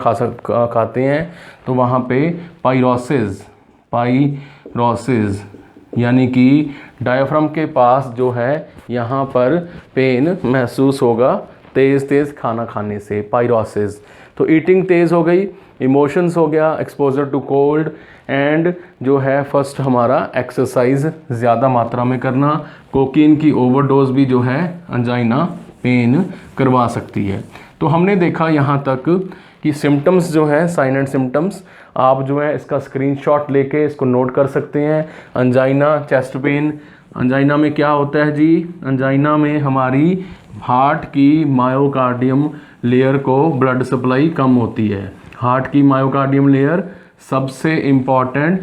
खाते हैं तो वहाँ पे पाइरोसिस यानी कि डायफ्राम के पास जो है यहाँ पर पेन महसूस होगा तेज़ खाना खाने से, पाइरोसिस। तो ईटिंग तेज़ हो गई, इमोशंस हो गया, एक्सपोजर टू कोल्ड, एंड जो है फर्स्ट हमारा एक्सरसाइज ज़्यादा मात्रा में करना। कोकीन की ओवरडोज भी जो है अंजाइना पेन करवा सकती है। तो हमने देखा यहाँ तक कि सिम्टम्स जो है, साइन एंड सिम्टम्स, आप जो है इसका स्क्रीनशॉट लेके इसको नोट कर सकते हैं। अंजाइना, चेस्ट पेन, अंजाइना में क्या होता है जी? अंजाइना में हमारी हार्ट की मायोकार्डियम लेयर को ब्लड सप्लाई कम होती है। हार्ट की मायोकार्डियम लेयर सबसे इम्पॉर्टेंट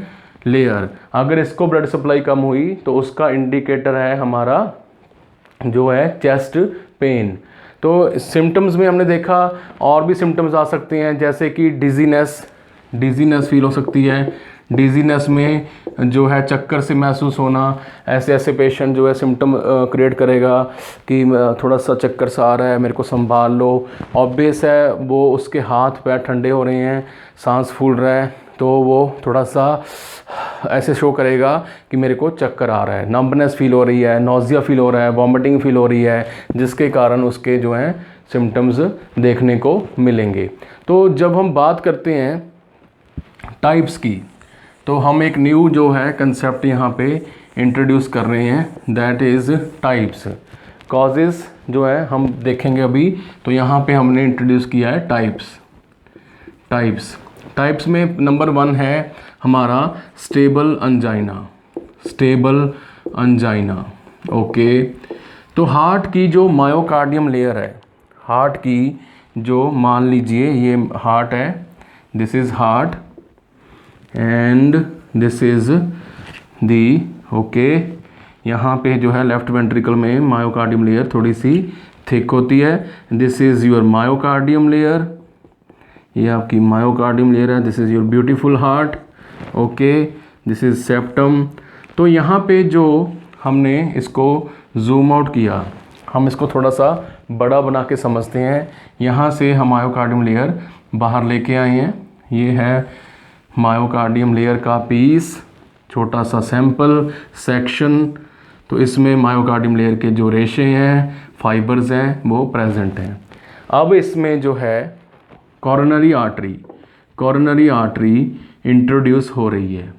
लेयर, अगर इसको ब्लड सप्लाई कम हुई तो उसका इंडिकेटर है हमारा जो है चेस्ट पेन। तो सिम्टम्स में हमने देखा और भी सिम्टम्स आ सकते हैं, जैसे कि डिजीनेस फील हो सकती है। डिजीनेस में जो है चक्कर से महसूस होना, ऐसे पेशेंट जो है सिम्टम क्रिएट करेगा कि थोड़ा सा चक्कर सा आ रहा है, मेरे को संभाल लो। ऑब्वियस है वो उसके हाथ पैर ठंडे हो रहे हैं, सांस फूल रहा है, तो वो थोड़ा सा ऐसे शो करेगा कि मेरे को चक्कर आ रहा है। नंबनेस फील हो रही है, नोजिया फील हो रहा है, वॉमिटिंग फील हो रही है, जिसके कारण उसके जो हैं सिम्टम्स देखने को मिलेंगे। तो जब हम बात करते हैं टाइप्स की, तो हम एक न्यू जो है कंसेप्ट यहाँ पे इंट्रोड्यूस कर रहे हैं, दैट इज़ टाइप्स। कॉजेज़ जो है हम देखेंगे अभी, तो यहाँ पे हमने इंट्रोड्यूस किया है टाइप्स में नंबर 1 है हमारा स्टेबल अंजाइना। ओके, तो हार्ट की जो मायोकार्डियम लेयर है, हार्ट की जो, मान लीजिए ये हार्ट है, this is heart and this is the, okay, यहाँ पे जो है लेफ्ट वेंट्रिकल में मायोकार्डियम लेयर थोड़ी सी थिक होती है। This is your myocardium layer, ये आपकी मायोकार्डियम लेयर है। This is your beautiful heart, okay, this is septum. तो यहाँ पे जो हमने इसको जूम आउट किया, हम इसको थोड़ा सा बड़ा बना के समझते हैं। यहाँ से हम मायोकार्डियम लेयर बाहर लेके आए हैं, ये है मायोकार्डियम लेयर का पीस, छोटा सा सैंपल सेक्शन। तो इसमें मायोकार्डियम लेयर के जो रेशे हैं, फाइबर्स हैं, वो प्रेजेंट हैं। अब इसमें जो है कॉरोनरी आर्टरी इंट्रोड्यूस हो रही है।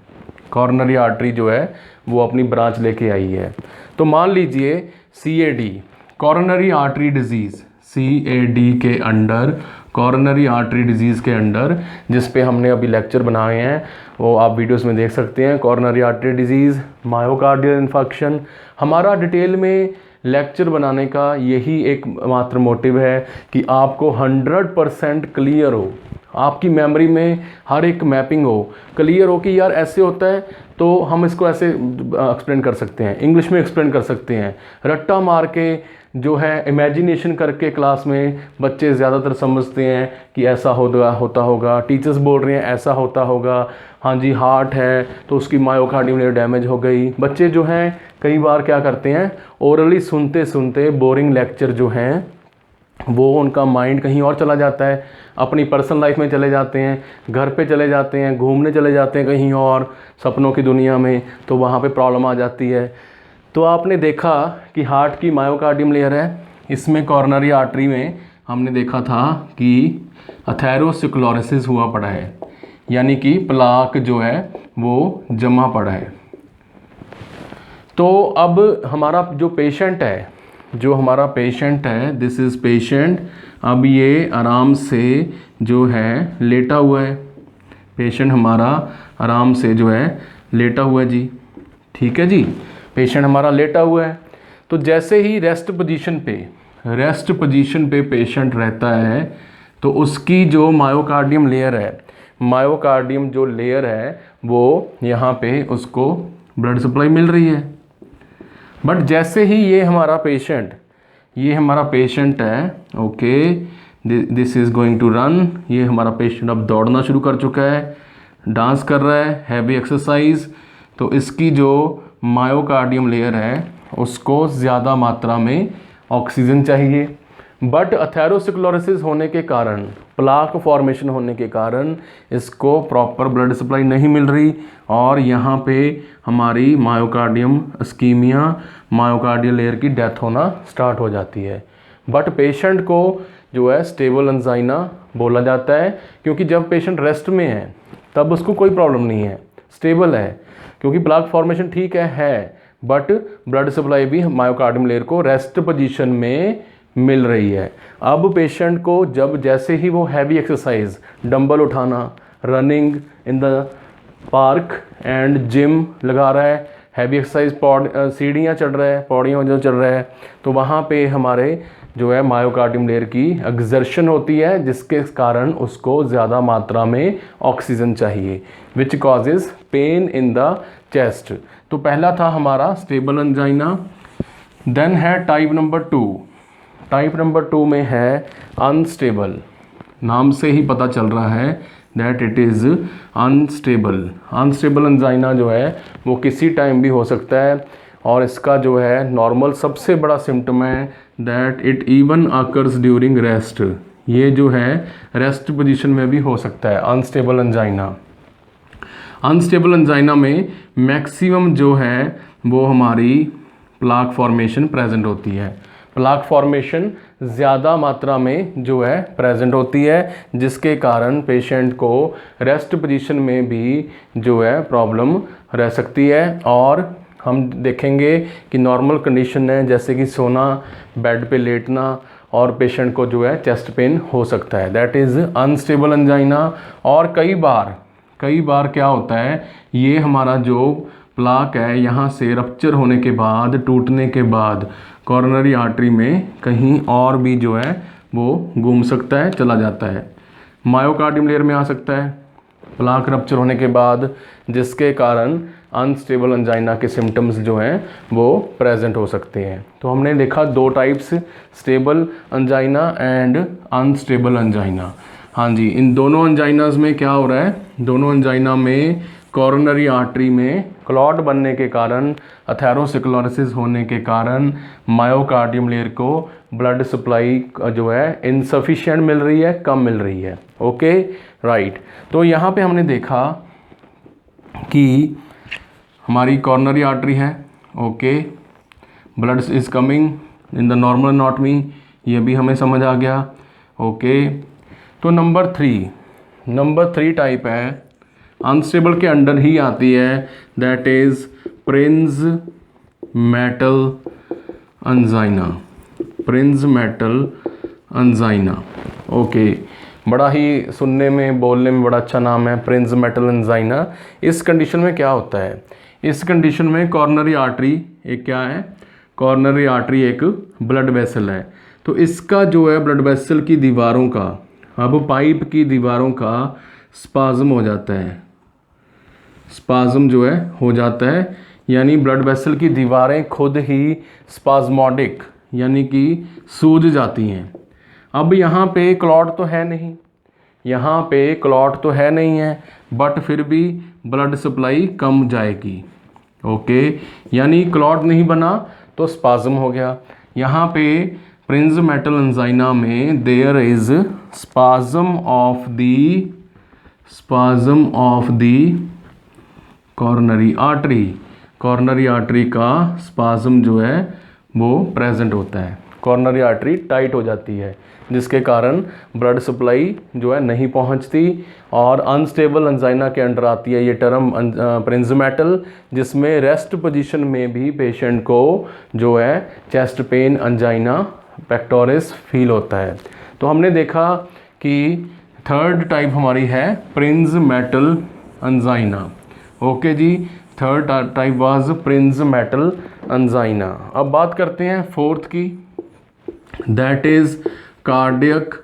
कॉरोनरी आर्टरी जो है वो अपनी ब्रांच लेके आई है। तो मान लीजिए CAD, coronary artery disease, CAD के अंडर, कॉरोनरी आर्टरी डिजीज़ के अंडर, जिस पे हमने अभी लेक्चर बनाए हैं, वो आप वीडियोस में देख सकते हैं। Coronary artery disease, myocardial infection, हमारा डिटेल में लेक्चर बनाने का यही एक मात्र मोटिव है कि आपको 100% क्लियर हो, आपकी मेमोरी में हर एक मैपिंग हो, क्लियर हो कि यार ऐसे होता है, तो हम इसको ऐसे एक्सप्लेन कर सकते हैं, इंग्लिश में एक्सप्लेन कर सकते हैं। रट्टा मार के जो है इमेजिनेशन करके क्लास में बच्चे ज़्यादातर समझते हैं कि ऐसा होता होगा, टीचर्स बोल रहे हैं ऐसा होता होगा, हाँ जी हार्ट है तो उसकी मायोकार्डियम लेयर डैमेज हो गई। बच्चे जो हैं कई बार क्या करते हैं, ओरली सुनते सुनते बोरिंग लेक्चर जो हैं वो उनका माइंड कहीं और चला जाता है, अपनी पर्सनल लाइफ में चले जाते हैं, घर पे चले जाते हैं, घूमने चले जाते हैं कहीं और सपनों की दुनिया में, तो वहाँ पे प्रॉब्लम आ जाती है। तो आपने देखा कि हार्ट की मायोकार्डियम लेयर है, इसमें कॉरोनरी आर्टरी में हमने देखा था कि एथेरोस्क्लेरोसिस हुआ पड़ा है, यानी कि प्लाक जो है वो जमा पड़ा है। तो अब हमारा जो पेशेंट है, दिस इज़ पेशेंट, अब ये आराम से जो है लेटा हुआ है, पेशेंट हमारा आराम से जो है लेटा हुआ है जी, ठीक है जी, पेशेंट हमारा लेटा हुआ है। तो जैसे ही रेस्ट पोजीशन पे पेशेंट रहता है, तो उसकी जो मायोकार्डियम लेयर है, मायोकार्डियम जो लेयर है वो यहाँ पे उसको ब्लड सप्लाई मिल रही है। बट जैसे ही ये हमारा पेशेंट है, okay, this is going to run, ये हमारा पेशेंट अब दौड़ना शुरू कर चुका है, डांस कर रहा है, हैवी एक्सरसाइज, तो इसकी जो मायोकार्डियम लेयर है उसको ज़्यादा मात्रा में ऑक्सीजन चाहिए। बट एथेरोस्क्लेरोसिस होने के कारण प्लाक फॉर्मेशन होने के कारण इसको प्रॉपर ब्लड सप्लाई नहीं मिल रही और यहाँ पे हमारी मायोकार्डियम इस्कीमिया, मायोकार्डियल लेयर की डेथ होना स्टार्ट हो जाती है। बट पेशेंट को जो है स्टेबल एंजाइना बोला जाता है, क्योंकि जब पेशेंट रेस्ट में है तब उसको कोई प्रॉब्लम नहीं है, स्टेबल है, क्योंकि प्लाक फॉर्मेशन ठीक है बट ब्लड सप्लाई भी मायोकार्डियम लेयर को रेस्ट पोजीशन में मिल रही है। अब पेशेंट को जब जैसे ही वो हैवी एक्सरसाइज, डंबल उठाना, running in the park and gym लगा रहा है, हैवी एक्सरसाइज, सीढ़ियाँ चढ़ रहा है, पौड़ियाँ जो चढ़ रहा है, तो वहाँ पे हमारे जो है मायोकार्डियम लेयर की एक्सर्शन होती है, जिसके कारण उसको ज़्यादा मात्रा में ऑक्सीजन चाहिए, which causes pain in the chest. तो पहला था हमारा स्टेबल एंजाइना। देन है टाइप नंबर 2। टाइप नंबर 2 में है अनस्टेबल। नाम से ही पता चल रहा है that it is unstable. Unstable angina जो है वो किसी टाइम भी हो सकता है और इसका जो है नॉर्मल सबसे बड़ा सिम्टम है that it even occurs during rest. ये जो है रेस्ट पोजीशन में भी हो सकता है अनस्टेबल एंजाइना। अनस्टेबल एंजाइना में मैक्सिमम जो है वो हमारी प्लाक फॉर्मेशन प्रेजेंट होती है। प्लाक फॉर्मेशन ज़्यादा मात्रा में जो है प्रेजेंट होती है, जिसके कारण पेशेंट को रेस्ट पोजीशन में भी जो है प्रॉब्लम रह सकती है। और हम देखेंगे कि नॉर्मल कंडीशन है जैसे कि सोना, बेड पे लेटना, और पेशेंट को जो है चेस्ट पेन हो सकता है, दैट इज़ अनस्टेबल एंजाइना। और कई बार क्या होता है, ये हमारा जो प्लाक है यहाँ से रप्चर होने के बाद, टूटने के बाद कॉर्नरी आर्टरी में कहीं और भी जो है वो घूम सकता है, चला जाता है, मायोकार्डियम लेयर में आ सकता है प्लाक रप्चर होने के बाद, जिसके कारण अनस्टेबल एंजाइना के सिम्टम्स जो हैं वो प्रेजेंट हो सकते हैं। तो हमने देखा 2 types, stable angina and unstable angina. हाँ जी, इन दोनों एंजाइनाज में क्या हो रहा है, दोनों एंजाइना में कॉर्नरी आर्टरी में क्लॉट बनने के कारण, एथेरोस्क्लेरोसिस होने के कारण मायोकार्डियम लेयर को ब्लड सप्लाई जो है इनसफिशिएंट मिल रही है, कम मिल रही है। Okay right. तो यहाँ पे हमने देखा कि हमारी कॉर्नरी आर्टरी है, okay, blood is coming in the normal anatomy, ये भी हमें समझ आ गया। ओके, तो नंबर 3 टाइप है, अनस्टेबल के अंडर ही आती है, that is Prinzmetal angina. Prinzmetal angina, okay, बड़ा ही सुनने में, बोलने में बड़ा अच्छा नाम है, प्रिंज मेटल एंजाइना। इस कंडीशन में क्या होता है, इस कंडीशन में कॉर्नरी आर्टरी एक क्या है, कॉर्नरी आर्टरी एक ब्लड वेसल है। तो इसका जो है ब्लड वेसल की दीवारों का, अब पाइप की दीवारों का स्पाज्म हो जाता है, स्पाज्म जो है हो जाता है, यानी ब्लड वेसल की दीवारें खुद ही स्पाज्मोडिक यानी कि सूज जाती हैं। अब यहाँ पे क्लॉट तो है नहीं, यहाँ पे क्लॉट तो है नहीं है, बट फिर भी ब्लड सप्लाई कम जाएगी। ओके, यानी क्लॉट नहीं बना तो स्पाज्म हो गया। यहाँ पे प्रिंज मेटल एंजाइना में there is spasm of the coronary artery. Coronary artery का स्पाज्म जो है वो प्रेजेंट होता है, कॉर्नरी आर्टरी टाइट हो जाती है, जिसके कारण ब्लड सप्लाई जो है नहीं पहुंचती और अनस्टेबल एंजाइना के अंडर आती है ये टर्म प्रिंज मेटल, जिसमें रेस्ट पोजीशन में भी पेशेंट को जो है chest pain, angina pectoris feel होता है। तो हमने देखा कि 3rd टाइप हमारी है प्रिंज मेटल एंजाइना। ओके जी, 3rd type was Prinzmetal angina. अब बात करते हैं 4th की, that is cardiac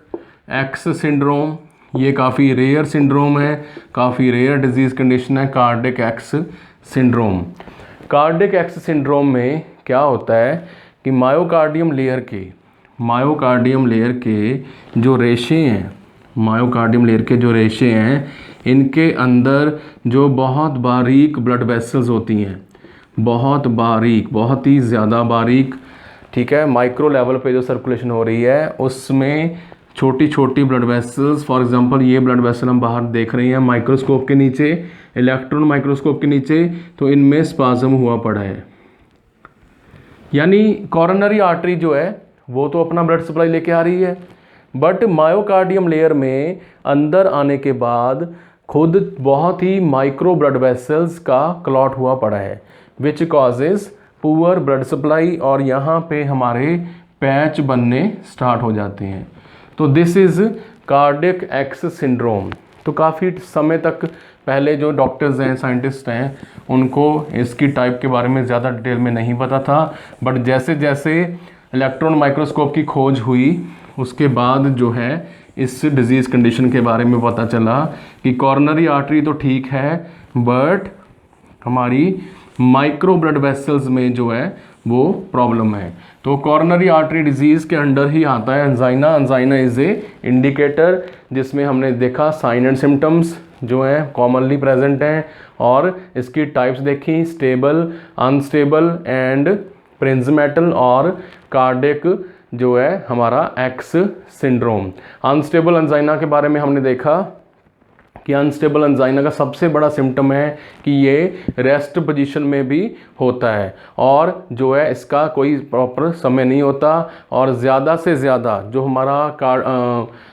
X syndrome. ये काफ़ी रेयर सिंड्रोम है, काफ़ी रेयर डिजीज़ कंडीशन है cardiac X syndrome. Cardiac X syndrome में क्या होता है कि मायोकार्डियम लेयर के जो रेशे हैं, मायोकार्डियम लेयर के जो रेशे हैं, इनके अंदर जो बहुत बारीक ब्लड वेसल्स होती हैं, बहुत बारीक, बहुत ही ज़्यादा बारीक, ठीक है, माइक्रो लेवल पे जो सर्कुलेशन हो रही है उसमें छोटी छोटी ब्लड वेसल्स, फॉर एग्जांपल ये ब्लड वेसल हम बाहर देख रहे हैं माइक्रोस्कोप के नीचे, इलेक्ट्रॉन माइक्रोस्कोप के नीचे, तो इनमें स्पाज्म हुआ पड़ा है। यानी कॉरोनरी आर्टरी जो है वो तो अपना ब्लड सप्लाई लेके आ रही है, बट मायोकार्डियम लेयर में अंदर आने के बाद खुद बहुत ही माइक्रो ब्लड वेसल्स का क्लॉट हुआ पड़ा है, which causes poor blood supply, और यहाँ पे हमारे पैच बनने स्टार्ट हो जाते हैं। तो this is cardiac X syndrome. तो काफ़ी समय तक पहले जो डॉक्टर्स हैं, साइंटिस्ट हैं, उनको इसकी टाइप के बारे में ज़्यादा डिटेल में नहीं पता था, बट जैसे जैसे इलेक्ट्रॉन माइक्रोस्कोप की खोज हुई उसके बाद जो है इस डिजीज़ कंडीशन के बारे में पता चला कि कॉर्नरी आर्टरी तो ठीक है, बट हमारी माइक्रो ब्लड वेसल्स में जो है वो प्रॉब्लम है। तो कॉर्नरी आर्टरी डिजीज़ के अंडर ही आता है angina. Angina is a indicator, जिसमें हमने देखा साइन एंड सिम्टम्स जो हैं कॉमनली प्रेजेंट हैं, और इसकी टाइप्स देखी, स्टेबल, अनस्टेबल एंड प्रिंजमेटल, और कार्डियक जो है हमारा एक्स सिंड्रोम। अनस्टेबल एंजाइना के बारे में हमने देखा कि अनस्टेबल एंजाइना का सबसे बड़ा सिम्टम है कि ये रेस्ट पोजीशन में भी होता है, और जो है इसका कोई प्रॉपर समय नहीं होता, और ज़्यादा से ज़्यादा जो हमारा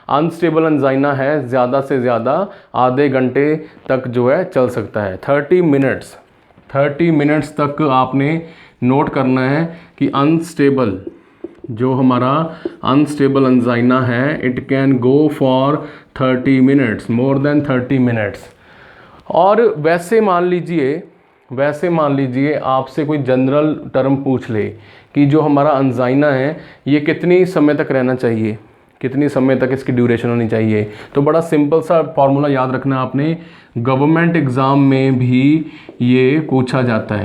अनस्टेबल एंजाइना है ज़्यादा से ज़्यादा आधे घंटे तक जो है चल सकता है। 30 मिनट्स तक आपने नोट करना है कि अनस्टेबल जो हमारा अनस्टेबल एंजाइना है, it can go for 30 minutes, more than 30 minutes. और वैसे मान लीजिए आपसे कोई जनरल टर्म पूछ ले कि जो हमारा एंजाइना है ये कितनी समय तक रहना चाहिए, कितनी समय तक इसकी ड्यूरेशन होनी चाहिए, तो बड़ा सिंपल सा फॉर्मूला याद रखना आपने। गवर्नमेंट एग्ज़ाम में भी ये पूछा जाता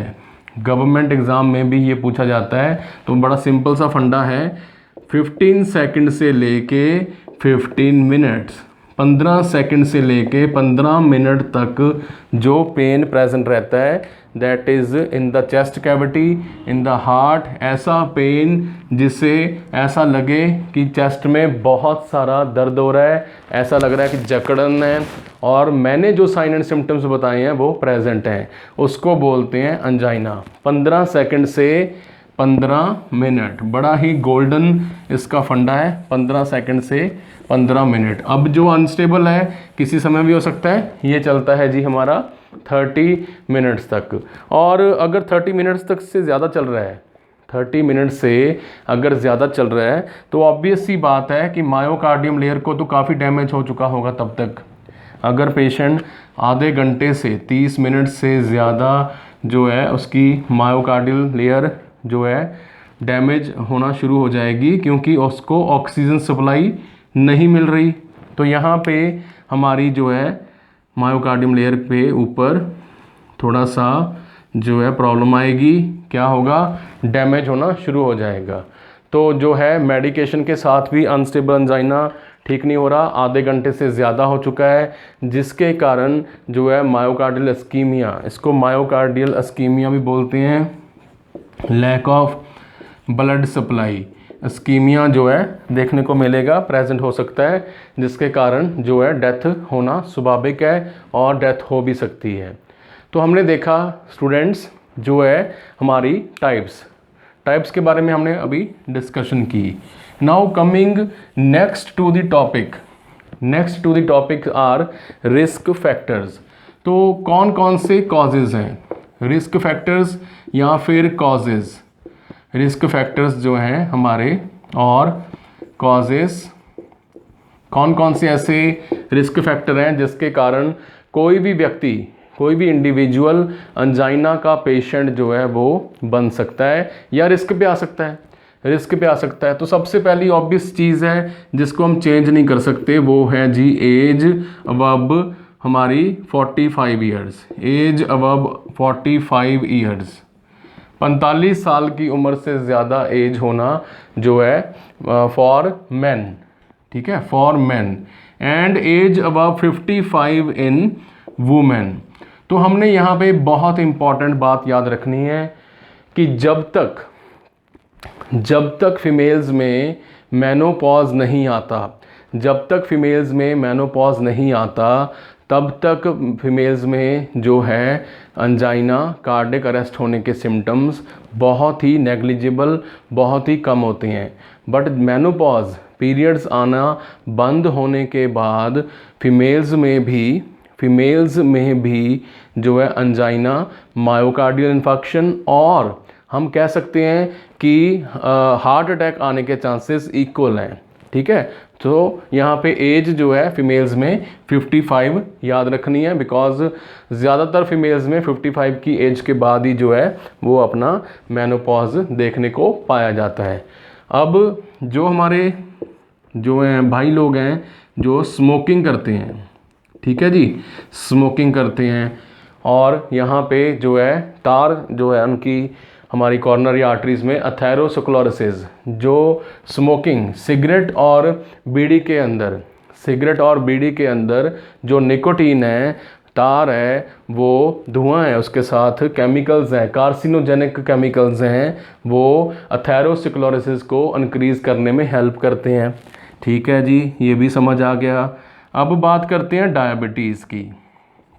है, तो बड़ा सिंपल सा फंडा है, 15 सेकंड से लेके 15 मिनट्स, 15 सेकंड से लेके 15 मिनट तक जो पेन प्रेजेंट रहता है, that is in the chest cavity, in the heart. ऐसा पेन जिससे ऐसा लगे कि चेस्ट में बहुत सारा दर्द हो रहा है, ऐसा लग रहा है कि जकड़न है, और मैंने जो साइन एंड सिम्टम्स बताए हैं वो प्रेजेंट हैं, उसको बोलते हैं अंजाइना। 15 सेकंड से 15 मिनट, बड़ा ही गोल्डन इसका फंडा है, 15 सेकंड से 15 मिनट। अब जो अनस्टेबल है किसी समय भी हो सकता है, ये चलता है जी हमारा 30 मिनट्स तक। और अगर 30 मिनट्स तक से ज़्यादा चल रहा है, 30 मिनट से अगर ज़्यादा चल रहा है, तो ऑब्वियस सी बात है कि मायोकार्डियम लेयर को तो काफ़ी डैमेज हो चुका होगा तब तक। अगर पेशेंट आधे घंटे से 30 मिनट से ज़्यादा जो है उसकी मायोकार्डियल लेयर जो है डैमेज होना शुरू हो जाएगी, क्योंकि उसको ऑक्सीजन सप्लाई नहीं मिल रही। तो यहाँ पे हमारी जो है मायोकार्डियम लेयर पे ऊपर थोड़ा सा जो है प्रॉब्लम आएगी, क्या होगा, डैमेज होना शुरू हो जाएगा। तो जो है मेडिकेशन के साथ भी अनस्टेबल एंजाइना ठीक नहीं हो रहा, आधे घंटे से ज़्यादा हो चुका है, जिसके कारण जो है मायोकार्डियल इस्कीमिया, इसको मायोकार्डियल इस्कीमिया भी बोलते हैं, lack of blood supply ischaemia जो है देखने को मिलेगा, प्रेजेंट हो सकता है, जिसके कारण जो है डेथ होना स्वाभाविक है, और डेथ हो भी सकती है। तो हमने देखा स्टूडेंट्स जो है हमारी टाइप्स के बारे में हमने अभी डिस्कशन की। Now coming next to the topic are risk factors. तो कौन कौन से कॉजेज़ हैं, रिस्क फैक्टर्स या फिर कॉजेज़। रिस्क फैक्टर्स जो हैं हमारे और कॉजेज़, कौन कौन से ऐसे रिस्क फैक्टर हैं जिसके कारण कोई भी व्यक्ति, कोई भी इंडिविजुअल अंजाइना का पेशेंट जो है वो बन सकता है या रिस्क पे आ सकता है। तो सबसे पहली ऑब्वियस चीज़ है जिसको हम चेंज नहीं कर सकते, वो है जी एज अबव हमारी 45 ईयर्स, एज अबव 45 ईयर्स, 45 साल की उम्र से ज़्यादा एज होना जो है फॉर मैन, ठीक है, for man, and age above 55 in women. तो हमने यहाँ पे बहुत इम्पॉर्टेंट बात याद रखनी है कि जब तक फीमेल्स में मेनोपॉज नहीं आता, जब तक फीमेल्स में मेनोपॉज नहीं आता तब तक फीमेल्स में जो है अंजाइना, कार्डियक अरेस्ट होने के सिम्टम्स बहुत ही नेग्लिजिबल, बहुत ही कम होते हैं। बट मेनोपॉज पीरियड्स आना बंद होने के बाद फीमेल्स में भी जो है अंजाइना, मायोकार्डियल इन्फेक्शन और हम कह सकते हैं कि हार्ट अटैक आने के चांसेस इक्वल हैं। ठीक है, तो यहाँ पे एज जो है फीमेल्स में 55 याद रखनी है, बिकॉज ज़्यादातर फीमेल्स में 55 की एज के बाद ही जो है वो अपना मेनोपॉज देखने को पाया जाता है। अब जो हमारे जो हैं भाई लोग हैं जो स्मोकिंग करते हैं, ठीक है जी, स्मोकिंग करते हैं और यहाँ पे जो है तार जो है उनकी हमारी कॉर्नरी आर्टरीज़ में अथेरोस्क्लेरोसिस, जो स्मोकिंग सिगरेट और बीड़ी के अंदर जो निकोटीन है, तार है, वो धुआं है, उसके साथ केमिकल्स हैं, कार्सिनोजेनिक केमिकल्स हैं, वो अथेरोस्क्लेरोसिस को इंक्रीज़ करने में हेल्प करते हैं। ठीक है जी, ये भी समझ आ गया। अब बात करते हैं डायबिटीज़ की।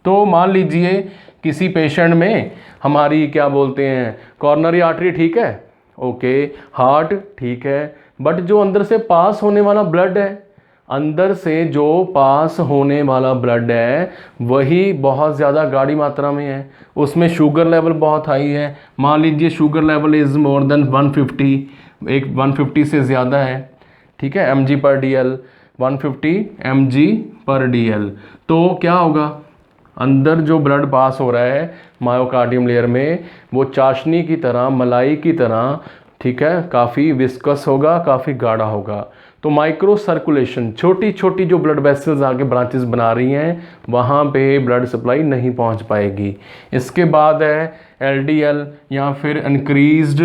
तो मान लीजिए किसी पेशेंट में हमारी क्या बोलते हैं कॉर्नरी आर्टरी ठीक है, ओके, हार्ट ठीक है, बट जो अंदर से पास होने वाला ब्लड है, अंदर से जो पास होने वाला ब्लड है वही बहुत ज़्यादा गाढ़ी मात्रा में है, उसमें शुगर लेवल बहुत हाई है। मान लीजिए sugar level is more than 150, एक 150 से ज़्यादा है, ठीक है, mg/dl, 150 mg/dl। तो क्या होगा, अंदर जो ब्लड पास हो रहा है मायोकार्डियम लेयर में वो चाशनी की तरह, मलाई की तरह, ठीक है, काफ़ी विस्कस होगा, काफ़ी गाढ़ा होगा। तो माइक्रो सर्कुलेशन, छोटी छोटी जो ब्लड वेसल्स आगे ब्रांचेस बना रही हैं वहाँ पे ब्लड सप्लाई नहीं पहुँच पाएगी। इसके बाद है LDL या फिर इंक्रीज्ड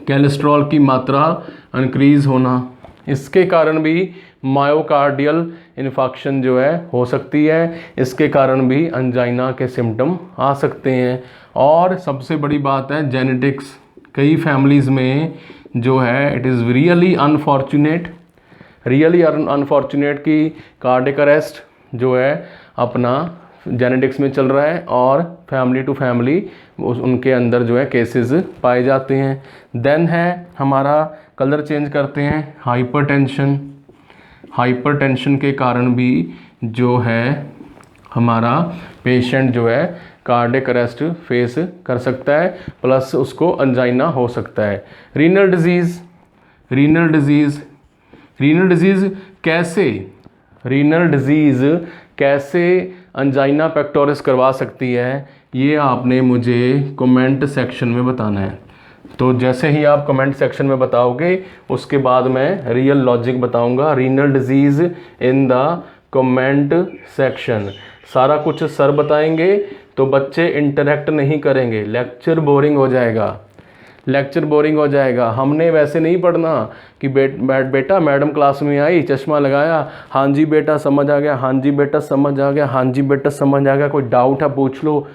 कैलेस्ट्रॉल की मात्रा इंक्रीज़ होना, इसके कारण भी मायोकार्डियल इन्फेक्शन जो है हो सकती है, इसके कारण भी अंजाइना के सिम्टम आ सकते हैं। और सबसे बड़ी बात है जेनेटिक्स। कई फैमिलीज़ में जो है इट इज़ रियली अनफॉर्चुनेट कि कार्डियक अरेस्ट जो है अपना जेनेटिक्स में चल रहा है और फैमिली टू फैमिली उनके अंदर जो है केसेस पाए जाते हैं। देन है हमारा कलर चेंज करते हैं हाइपरटेंशन के कारण भी जो है हमारा पेशेंट जो है कार्डियक अरेस्ट फेस कर सकता है, प्लस उसको अंजाइना हो सकता है। रीनल डिजीज़ कैसे अंजाइना पेक्टोरिस करवा सकती है, ये आपने मुझे कमेंट सेक्शन में बताना है। तो जैसे ही आप कमेंट सेक्शन में बताओगे उसके बाद मैं रियल लॉजिक बताऊंगा। Renal disease in the comment section, सारा कुछ सर बताएंगे तो बच्चे इंटरेक्ट नहीं करेंगे, लेक्चर बोरिंग हो जाएगा। हमने वैसे नहीं पढ़ना कि बेटा मैडम क्लास में आई, चश्मा लगाया, हाँ जी बेटा समझ आ गया, हाँ जी बेटा समझ आ गया, हाँ जी बेटा समझ आ गया, कोई डाउट है पूछ लो।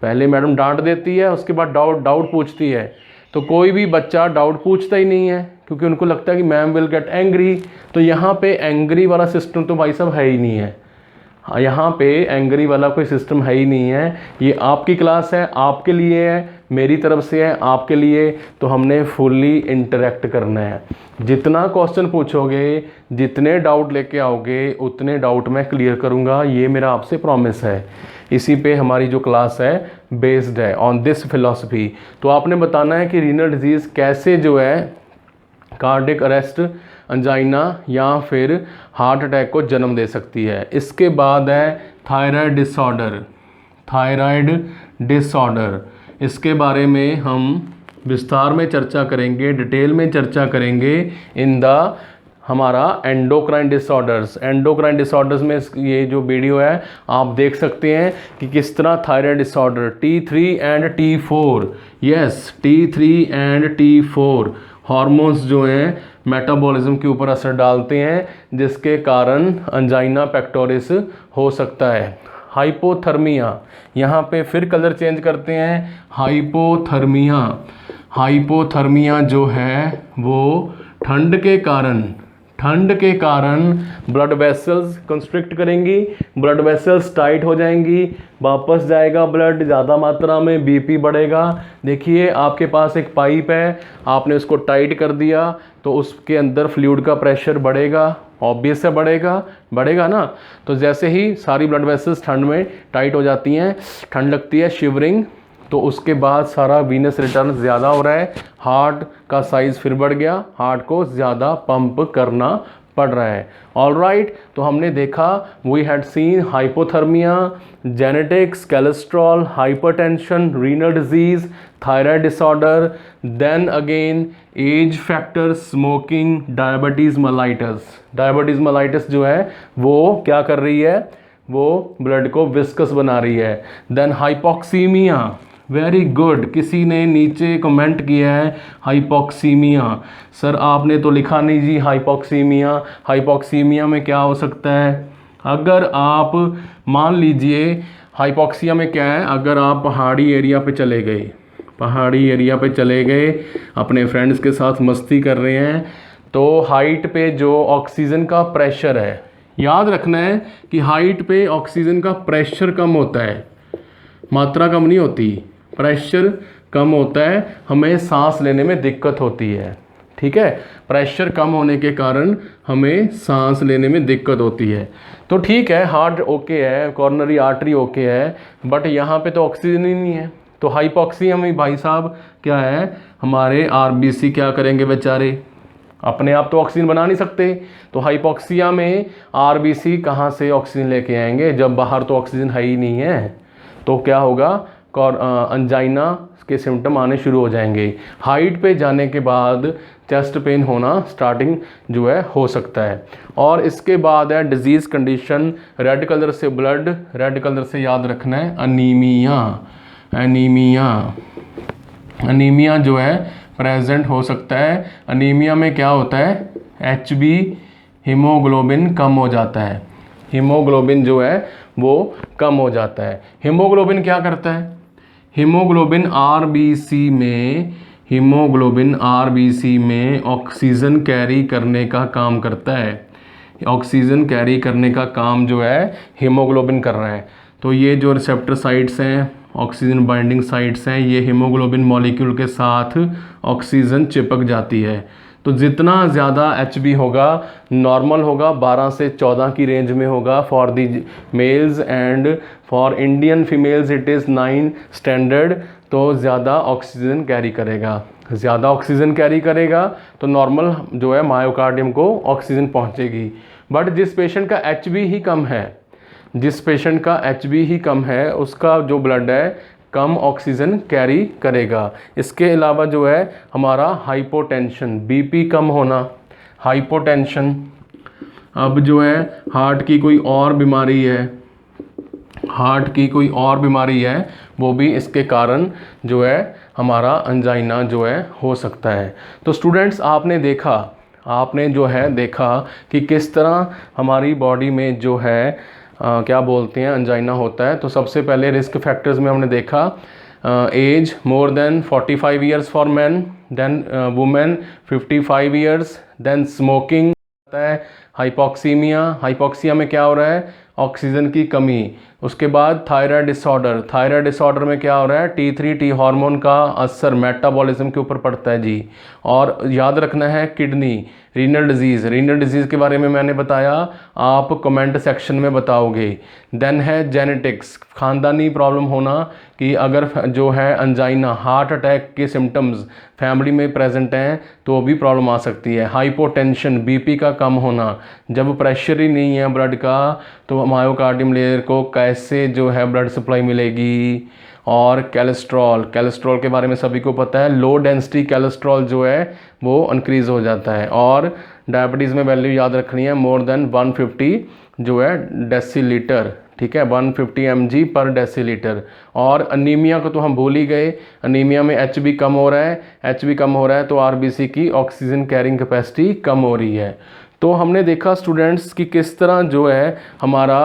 पहले मैडम डांट देती है, उसके बाद डाउट पूछती है। तो कोई भी बच्चा डाउट पूछता ही नहीं है क्योंकि उनको लगता है कि मैम विल गेट एंग्री। तो यहाँ पे एंग्री वाला सिस्टम तो भाई साहब है ही नहीं है, यहाँ पे एंग्री वाला कोई सिस्टम है ही नहीं है। ये आपकी क्लास है, आपके लिए है, मेरी तरफ से है आपके लिए, तो हमने फुल्ली इंटरेक्ट करना है। जितना क्वेश्चन पूछोगे, जितने डाउट लेके आओगे, उतने डाउट मैं क्लियर करूँगा, ये मेरा आपसे प्रॉमिस है। इसी पे हमारी जो क्लास है बेस्ड है ऑन दिस फिलॉसफी। तो आपने बताना है कि रीनल डिजीज़ कैसे जो है कार्डियक अरेस्ट, अंजाइना या फिर हार्ट अटैक को जन्म दे सकती है। इसके बाद है थायराइड डिसऑर्डर। इसके बारे में हम विस्तार में चर्चा करेंगे, डिटेल में चर्चा करेंगे इन द हमारा एंडोक्राइन डिसऑर्डर्स में ये जो वीडियो है आप देख सकते हैं कि किस तरह thyroid disorder T3 and T4, yes T3 and T4 hormones जो हैं मेटाबॉलिज्म के ऊपर असर डालते हैं, जिसके कारण अंजाइना पेक्टोरिस हो सकता है। हाइपोथर्मिया, यहाँ पे फिर कलर चेंज करते हैं। हाइपोथर्मिया जो है वो ठंड ठंड के कारण ब्लड वेसल्स कंस्ट्रिक्ट करेंगी, ब्लड वेसल्स टाइट हो जाएंगी, वापस जाएगा ब्लड ज़्यादा मात्रा में, बीपी बढ़ेगा। देखिए आपके पास एक पाइप है, आपने उसको टाइट कर दिया तो उसके अंदर फ्लूइड का प्रेशर बढ़ेगा, ऑब्वियस है बढ़ेगा ना। तो जैसे ही सारी ब्लड वेसल्स ठंड में टाइट हो जाती हैं, ठंड लगती है, शिवरिंग, तो उसके बाद सारा वीनस रिटर्न ज़्यादा हो रहा है, हार्ट का साइज़ फिर बढ़ गया, हार्ट को ज़्यादा पंप करना पड़ रहा है। ऑलराइट, तो हमने देखा we had seen hypothermia, genetics, cholesterol, hypertension, renal disease, thyroid disorder, then again age factor, smoking, diabetes mellitus. Diabetes mellitus जो है वो क्या कर रही है, वो ब्लड को विस्कस बना रही है। देन हाइपोक्सीमिया, वेरी गुड, किसी ने नीचे कमेंट किया है हाइपोक्सीमिया। सर आपने तो लिखा नहीं जी हाइपोक्सीमिया। हाइपोक्सीमिया में क्या हो सकता है, अगर आप मान लीजिए हाइपोक्सिया में क्या है, अगर आप पहाड़ी एरिया पे चले गए, अपने फ्रेंड्स के साथ मस्ती कर रहे हैं, तो हाइट पे जो ऑक्सीजन का प्रेशर है, याद रखना है कि हाइट पे ऑक्सीजन का प्रेशर कम होता है, मात्रा कम नहीं होती, प्रेशर कम होता है, हमें सांस लेने में दिक्कत होती है। ठीक है, प्रेशर कम होने के कारण हमें सांस लेने में दिक्कत होती है। तो ठीक है, हार्ट ओके है, कॉर्नरी आर्टरी ओके है, बट यहाँ पे तो ऑक्सीजन ही नहीं है। तो हाइपोक्सिया में भाई साहब क्या है, हमारे आरबीसी क्या करेंगे बेचारे, अपने आप तो ऑक्सीजन बना नहीं सकते। तो हाइपोक्सिया में आरबीसी कहाँ से ऑक्सीजन लेके आएंगे, जब बाहर तो ऑक्सीजन है ही नहीं है। तो क्या होगा, अंजाइना के सिम्टम आने शुरू हो जाएंगे। हाइट पे जाने के बाद चेस्ट पेन होना स्टार्टिंग जो है हो सकता है। और इसके बाद है डिजीज़ कंडीशन, रेड कलर से ब्लड, रेड कलर से याद रखना है अनीमिया जो है प्रेजेंट हो सकता है। अनीमिया में क्या होता है, HB हीमोग्लोबिन कम हो जाता है, हीमोग्लोबिन जो है वो कम हो जाता है। हीमोग्लोबिन क्या करता है, हीमोग्लोबिन आरबीसी में ऑक्सीजन कैरी करने का काम करता है। ऑक्सीजन कैरी करने का काम जो है हीमोग्लोबिन कर रहा है। तो ये जो रिसेप्टर साइट्स हैं, ऑक्सीजन बाइंडिंग साइट्स हैं, ये हीमोग्लोबिन मॉलिक्यूल के साथ ऑक्सीजन चिपक जाती है। तो जितना ज़्यादा HB होगा, नॉर्मल होगा 12 से 14 की रेंज में होगा for the males, and for Indian females it is 9 standard. तो ज़्यादा ऑक्सीजन कैरी करेगा, तो नॉर्मल जो है मायोकार्डियम को ऑक्सीजन पहुंचेगी। बट जिस पेशेंट का HB ही कम है, उसका जो ब्लड है कम ऑक्सीजन कैरी करेगा। इसके अलावा जो है हमारा हाइपोटेंशन, बीपी कम होना, हाइपोटेंशन। अब जो है हार्ट की कोई और बीमारी है, वो भी इसके कारण जो है हमारा अंजाइना जो है हो सकता है। तो स्टूडेंट्स आपने देखा कि किस तरह हमारी बॉडी में जो है क्या बोलते हैं अंजाइना होता है। तो सबसे पहले रिस्क फैक्टर्स में हमने देखा age more than 45 years for man, then women 55 years, then smoking होता है, हाइपोक्सिया में क्या हो रहा है, ऑक्सीजन की कमी। उसके बाद थायराइड डिसऑर्डर में क्या हो रहा है, T3 हार्मोन का असर मेटाबॉलिज्म के ऊपर पड़ता है जी। और याद रखना है किडनी, रीनल डिजीज़ के बारे में मैंने बताया, आप कमेंट सेक्शन में बताओगे। देन है जेनेटिक्स, खानदानी प्रॉब्लम होना, कि अगर जो है अंजाइना, हार्ट अटैक के सिम्टम्स फैमिली में प्रेजेंट हैं तो भी प्रॉब्लम आ सकती है। हाइपोटेंशन, बीपी का कम होना, जब प्रेशर ही नहीं है ब्लड का तो मायोकार्डियम लेयर को कैसे जो है ब्लड सप्लाई मिलेगी। और कोलेस्ट्रॉल के बारे में सभी को पता है, लो डेंसिटी कोलेस्ट्रॉल जो है वो इंक्रीज़ हो जाता है। और डायबिटीज़ में वैल्यू याद रखनी है, मोर देन 150 जो है डेसीलीटर, ठीक है, 150 mg पर डेसीलीटर। और अनीमिया को तो हम भूल ही गए, अनीमिया में HB कम हो रहा है तो आरबीसी की ऑक्सीजन कैरिंग कैपेसिटी कम हो रही है। तो हमने देखा स्टूडेंट्स कि किस तरह जो है हमारा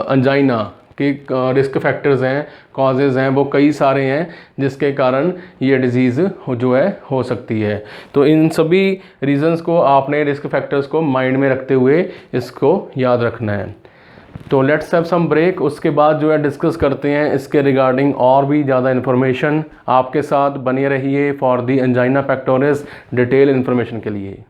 अंजाइना के रिस्क फैक्टर्स हैं, कॉजेज़ हैं, वो कई सारे हैं जिसके कारण ये डिज़ीज़ जो है हो सकती है। तो इन सभी रीज़न्स को आपने, रिस्क फैक्टर्स को माइंड में रखते हुए इसको याद रखना है। तो लेट्स हैव सम ब्रेक, उसके बाद जो है डिस्कस करते हैं इसके रिगार्डिंग और भी ज़्यादा इन्फॉर्मेशन। आपके साथ बने रहिए for the angina pectoris detail information के लिए।